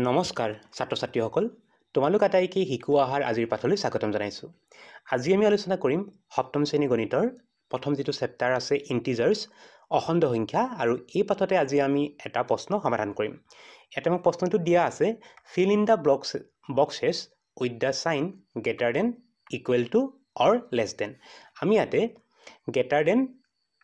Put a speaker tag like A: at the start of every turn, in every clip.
A: নমস্কাৰ ছাত্ৰ ছাত্ৰীসকল তোমালোক আটাইকে শিকু আহাৰ আজিৰ পাঠলৈ স্বাগতম জনাইছো আজি আমি আলোচনা কৰিম সপ্তম শ্ৰেণী গণিতৰ প্ৰথম যেটো চেপ্টাৰ আছে ইন্টিজাৰ্স অখণ্ড সংখ্যা আৰু এই পাঠতে আজি আমি এটা প্ৰশ্ন সমাধান কৰিম এটা মোক প্ৰশ্নটো দিয়া আছে fill in the boxes with the sign greater than equal to or less than আমি ইয়াতে greater than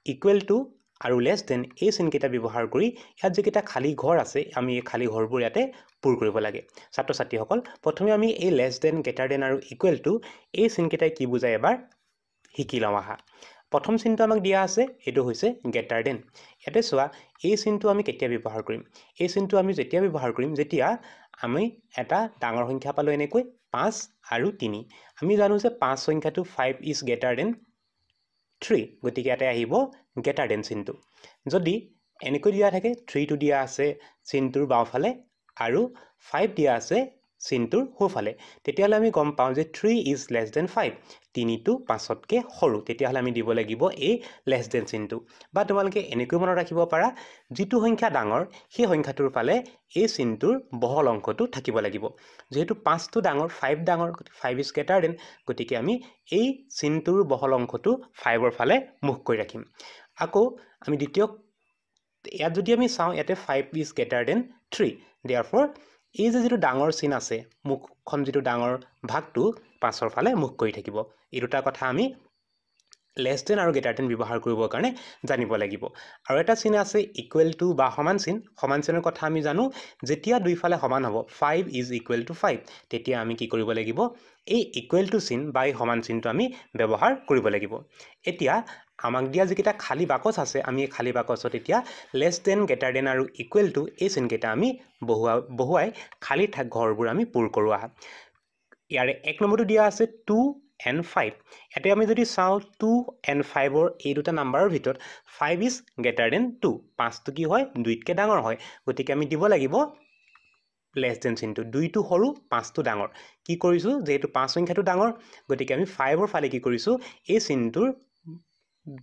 A: equal to আৰু less than এই চিনকেইটা ব্যৱহাৰ কৰি ইয়াত যেকেইটা খালি ঘৰ আছে আমি এই খালি ঘৰবোৰ ইয়াতে পূৰ কৰিব লাগে ছাত্ৰ ছাত্ৰীসকল প্ৰথমে আমি এই less than greater than আৰু equal to এই চিনকেইটাই কি বুজায় এবাৰ শিকি লওঁ আহা প্ৰথম চিনটো আমাক দিয়া আছে এটো হৈছে greater than ইয়াতে চোৱা এই চিনটো আমি কেতিয়া ব্যৱহাৰ কৰিম এই চিনটো আমি যেতিয়া ব্যৱহাৰ কৰিম যেতিয়া আমি এটা ডাঙৰ সংখ্যা পালো এনেকৈ 5 আৰু 3 আমি জানো যে 5 সংখ্যাটো 5 is greater than 3 গতিকে ইয়াতে আহিব greater than চিনটো যদি এনেকৈ দিয়া থাকে 3 টো দিয়া আছে চিনটোৰ বাওফালে আৰু 5 দিয়া আছে চিনটোৰ সোঁফালে তেতিয়াহলে আমি গম পাওঁ যে 3 is less than 5 3টো 5তকৈ সৰু তেতিয়াহলে আমি দিব লাগিব এই less than চিনটো বা তোমালোকে এনেকৈ মনত ৰাখিব পাৰা যিটো সংখ্যা ডাঙৰ সেই সংখ্যাটোৰ ফালে এই চিনটোৰ বহল অংকটো থাকিব লাগিব যেহেতু 5 টো ডাঙৰ 5 ডাঙৰ 5 is greater than গতিকে আমি এই চিনটোৰ বহল অংকটো 5ৰ ফালে মুখ কৰি ৰাখিম আকৌ আমি দ্বিতীয় ইয়াত যদি আমি চাওঁ ইয়াতে 5 is greater than 3 therefore এই যে যেটো ডাঙৰ চিন আছে মুখখন যেটো ডাঙৰ ভাগটো 5ৰ ফালে মুখ কৰি থাকিব এই দুটা কথা আমি less than আৰু greater than ব্যৱহাৰ কৰিবৰ কাৰণে জানিব লাগিব আৰু এটা চিন আছে equal to বা সমান চিনৰ কথা আমি জানো যেতিয়া দুইফালে সমান হ'ব 5 is equal to 5 তেতিয়া আমি কি কৰিব লাগিব এই equal to চিন বা সমান চিনটো আমি ব্যৱহাৰ কৰিব লাগিব এতিয়া আমাক দিয়া যেটা খালি বাকচ আছে আমি খালি বাকচত এতিয়া less than greater than আৰু equal to এই চিনকেইটা আমি বহুৱাই খালি থাক ঘৰবোৰ আমি পূৰ কৰো আহা ইয়াৰে এক নম্বৰটো দিয়া আছে 2 and 5 এতে আমি যদি চাওঁ 2 and 5 ৰ এই দুটা নাম্বাৰৰ ভিতৰত 5 is greater than 2 5 টো কি হয় 2 তকৈ ডাঙৰ হয় গতিকে আমি দিব লাগিব less than চিনটো 2 টো সৰু 5 টো ডাঙৰ কি কৰিছো যেহেতু 5 সংখ্যাটো ডাঙৰ গতিকে আমি 5 ৰ ফালে কি কৰিছো এই চিনটোৰ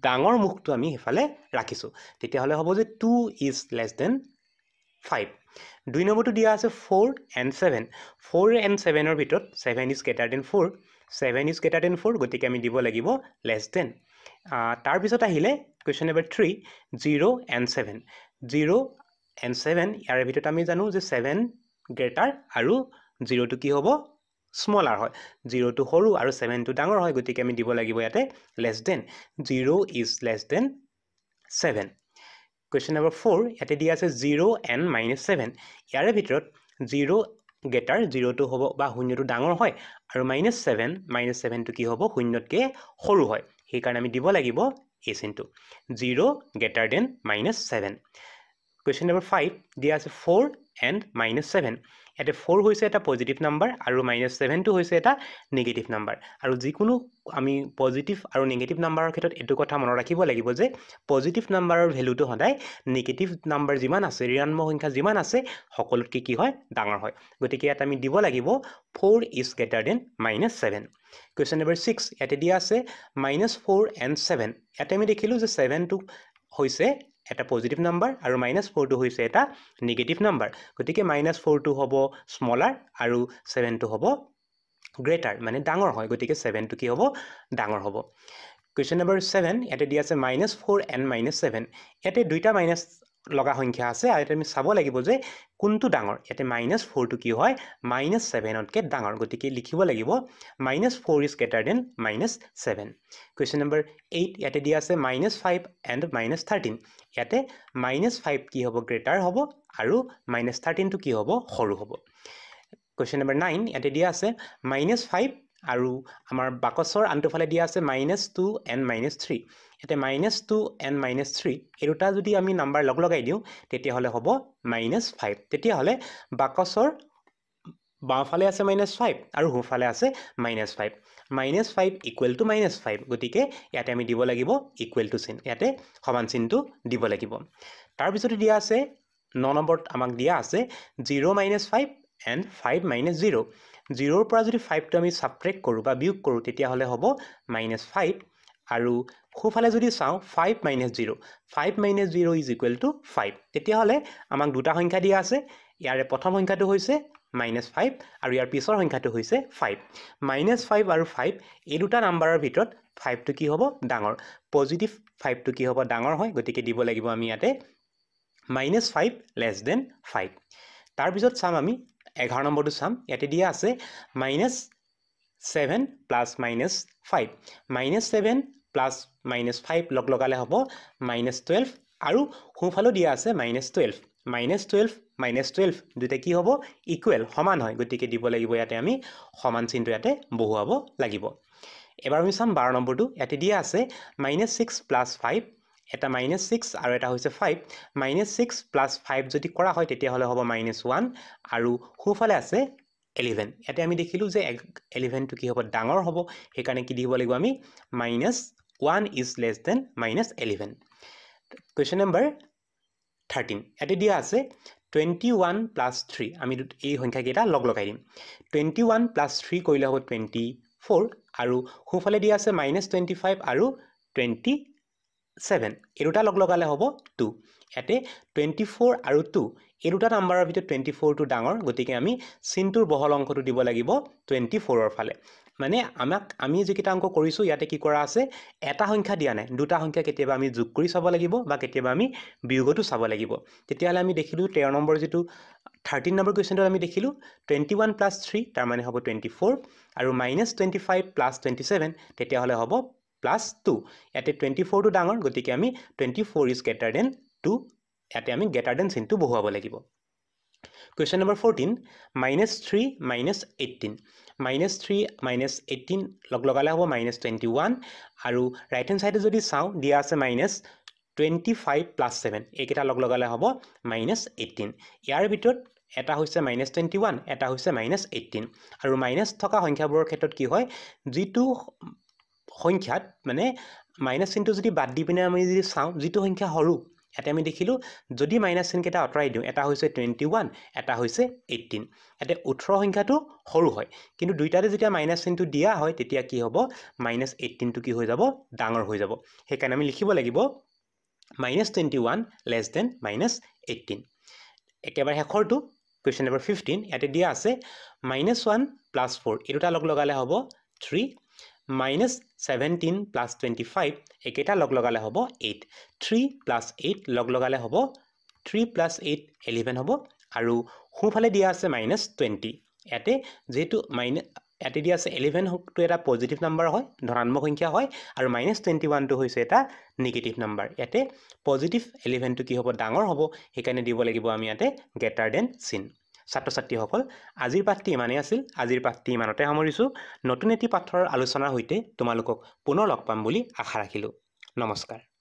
A: ডাঙৰ মুখটো আমি হেফালে ৰাখিছো তেতিয়াহলে হ'ব যে 2 is less than 5 দুই নম্বৰটো দিয়া আছে 4 and 7 4 and 7 ৰ ভিতৰত 7 is greater than 4 7 is greater than 4 গতিকে আমি দিব লাগিব less than তাৰ পিছত আহিলে question number 3 0 and 7 0 and 7 ইয়াৰ ভিতৰত আমি জানো যে 7 greater আৰু 0 টো কি হ'ব smaller হয় 0 টো সৰু আৰু 7 টো ডাঙৰ হয় গতিকে আমি দিব লাগিব ইয়াতে less than 0 is less than 7 question number 4 ইয়াতে দিয়া আছে 0 and -7 ইয়াৰে ভিতৰত 0 greater 0 টো হ'ব বা 0 টো ডাঙৰ হয় আৰু -7 টো কি হ'ব 0 তকৈ সৰু হয় সেই কাৰণে আমি দিব লাগিব এই চিনটো 0 greater than -7 question number 5 দিয়া আছে 4 and -7 ইয়াতে 4 হৈছে এটা পজিটিভ নাম্বাৰ আৰু -7 টো হৈছে এটা নেগেটিভ নাম্বাৰ আৰু যিকোনো আমি পজিটিভ আৰু নেগেটিভ নাম্বাৰৰ ক্ষেত্ৰত এটো কথা মনত ৰাখিব লাগিব যে পজিটিভ নাম্বাৰৰ ভ্যালুটো সদায় নেগেটিভ নাম্বাৰ যিমান আছে ঋণাত্মক সংখ্যা যিমান আছে সকলোতকৈ কি হয় ডাঙৰ হয় গতিকে ইয়াত আমি দিব লাগিব 4 is greater than -7 question number 6 ইয়াতে দিয়া আছে -4 and 7 ইয়াতে আমি দেখিলো যে 7 টো হৈছে এটা পজিটিভ নাম্বাৰ আৰু -4 টো হৈছে এটা নেগেটিভ নাম্বাৰ গতিকে -4 টো হ'ব স্মলাৰ আৰু 7 টো হ'ব গ্ৰেটাৰ মানে ডাঙৰ হয় গতিকে 7 টো কি হ'ব ডাঙৰ হ'ব question number 7 ইয়াতে দিয়া আছে -4 and -7 ইয়াতে দুইটা মাইনাস লগা সংখ্যা আছে আৰু আমি চাব লাগিব যে কোনটো ডাঙৰ ইয়াতে -4 টো কি হয় -7 তকৈ ডাঙৰ গতিকে লিখিব লাগিব -4 is greater than -7 question number 8 ইয়াতে দিয়া আছে -5 and -13 ইয়াতে -5 কি হ'ব গ্ৰেটাৰ হ'ব আৰু -13 টো কি হ'ব সৰু হ'ব question number 9 ইয়াতে দিয়া আছে -5 আৰু আমাৰ বাকচৰ আনটোফালে দিয়া আছে -2 and -3 এতে -2 and -3 এই দুটা যদি আমি নাম্বাৰ লগ লগাই দিও তেতিয়া হলে হ'ব -5 তেতিয়া হলে বাকচৰ বাওফালে আছে -5 আৰু সোঁফালে আছে -5 -5 equal to -5 গতিকে ইয়াতে আমি দিব লাগিব equal to চিন ইয়াতে সমান চিনটো দিব লাগিব তাৰ পিছতে দিয়া আছে 9 নম্বৰত আমাক দিয়া আছে 0 -5 and 5 -0 0 ৰ পৰা যদি 5 টো আমি সাবট্ৰেক্ট কৰো বা বিয়োগ কৰো তেতিয়া হলে হ'ব -5 আৰু সোঁফালে যদি চাওঁ 5 - 0 5 - 0 is equal to 5 তেতিয়া হলে আমাক দুটা সংখ্যা দিয়া আছে ইয়াৰে প্ৰথম সংখ্যাটো হৈছে -5 আৰু ইয়াৰ পিছৰ সংখ্যাটো হৈছে 5 -5 আৰু 5 এই দুটা নাম্বাৰৰ ভিতৰত 5টো কি হ'ব ডাঙৰ পজিটিভ 5টো কি হ'ব ডাঙৰ হয় গতিকে দিব লাগিব আমি ইয়াতে -5 লেছ দেন 5 তাৰপিছত চাম আমি 11 নম্বৰটো চাম ইয়াতে দিয়া আছে -7 প্লাছ -5 -7 প্লাছ -5 লগ লগালে হ'ব -12 আৰু সোঁফালে দিয়া আছে -12 -12 দুটা কি হ'ব ইকুৱেল সমান হয় গতিকে দিব লাগিব ইয়াতে আমি সমান চিহ্নটো ইয়াতে বহুৱাব লাগিব এবাৰ আমি চাম 12 নম্বৰটো ইয়াতে দিয়া আছে -6 প্লাছ 5 এটা -6 আৰু এটা হৈছে 5 -6 প্লাছ 5 যদি কৰা হয় তেতিয়াহ'লে হ'ব -1 আৰু সোঁফালে আছে 11 ইয়াতে আমি দেখিলোঁ যে 11টো কি হ'ব ডাঙৰ হ'ব সেইকাৰণে কি দিব লাগিব আমি -1 is less than -11 question number 13 ইয়াতে দিয়া আছে 21 প্লাছ 3 আমি এই সংখ্যাকেইটা লগ লগাই দিম 21 প্লাছ 3 কৰিলে হ'ব 24 আৰু সোঁফালে দিয়া আছে -25 আৰু 27 এই দুটা লগ লগালে হ'ব 2 ইয়াতে 24 আৰু 2 এই দুটা নাম্বাৰৰ ভিতৰত 24টো ডাঙৰ গতিকে আমি চিনটোৰ বহল অংকটো দিব লাগিব 24ৰ ফালে মানে আমি যিকেইটা অংক কৰিছোঁ ইয়াতে কি কৰা আছে এটা সংখ্যা দিয়া নাই দুটা সংখ্যা কেতিয়াবা আমি যোগ কৰি চাব লাগিব বা কেতিয়াবা আমি বিয়োগটো চাব লাগিব তেতিয়াহ'লে আমি দেখিলোঁ 13 নম্বৰ যিটো 13 নম্বৰ কুৱেশ্যনটো আমি দেখিলোঁ 21 প্লাছ 3 তাৰ মানে হ'ব 24 আৰু -25 প্লাছ 27 তেতিয়াহ'লে হ'ব +2 ইয়াতে 24টো ডাঙৰ গতিকে আমি 24 ইজ গ্ৰেটাৰ দেন 2 ইয়াতে আমি গ্ৰেটাৰ দেন চিনটো বহুৱাব লাগিব কুৱেশ্যন নম্বৰ 14 -3 -18 -3 -18 লগ লগালে হ'ব -21 আৰু ৰাইট হেণ্ড চাইডে যদি চাওঁ দিয়া আছে -25 প্লাছ 7 এইকেইটা লগ লগালে হ'ব -18 ইয়াৰ ভিতৰত এটা হৈছে -21 এটা হৈছে -18 আৰু মাইনাছ থকা সংখ্যাবোৰৰ ক্ষেত্ৰত কি হয় যিটো সংখ্যাত মানে মাইনাছ চিনটো যদি বাদ দি পিনে আমি যদি চাওঁ যিটো সংখ্যা সৰু ইয়াতে আমি দেখিলোঁ যদি মাইনাছ চিনকেইটা আঁতৰাই দিওঁ এটা হৈছে 21 এটা হৈছে 18 ইয়াতে 18 সংখ্যাটো সৰু হয় কিন্তু দুইটাতে যেতিয়া মাইনাছ চিনটো দিয়া হয় তেতিয়া কি হ'ব -18টো কি হৈ যাব ডাঙৰ হৈ যাব সেইকাৰণে আমি লিখিব লাগিব -21 লেছ দেন -18 একেবাৰে শেষৰটো কুৱেশ্যন নম্বৰ 15 ইয়াতে দিয়া আছে -1 প্লাছ 4 এই দুটা লগ লগালে হ'ব 3 -17 প্লাছ 25 একেটা লগ লগালে হ'ব 8 3 প্লাছ 8 লগ লগালে হ'ব 3 প্লাছ 8 11 হ'ব আৰু সোঁফালে দিয়া আছে -20 ইয়াতে যেহেতু ইয়াতে দিয়া আছে 11টো এটা পজিটিভ নাম্বাৰ হয় ধনাত্মক সংখ্যা হয় আৰু -21টো হৈছে এটা নিগেটিভ নাম্বাৰ ইয়াতে পজিটিভ 11টো কি হ'ব ডাঙৰ হ'ব সেইকাৰণে দিব লাগিব আমি ইয়াতে গ্ৰেটাৰ দেন চিন ছাত্ৰ ছাত্ৰীসকল আজিৰ পাঠটি ইমানেই আছিল আজিৰ পাঠটি ইমানতে সামৰিছোঁ নতুন এটি পাঠৰ আলোচনাৰ সৈতে তোমালোকক পুনৰ লগ পাম বুলি আশা ৰাখিলোঁ নমস্কাৰ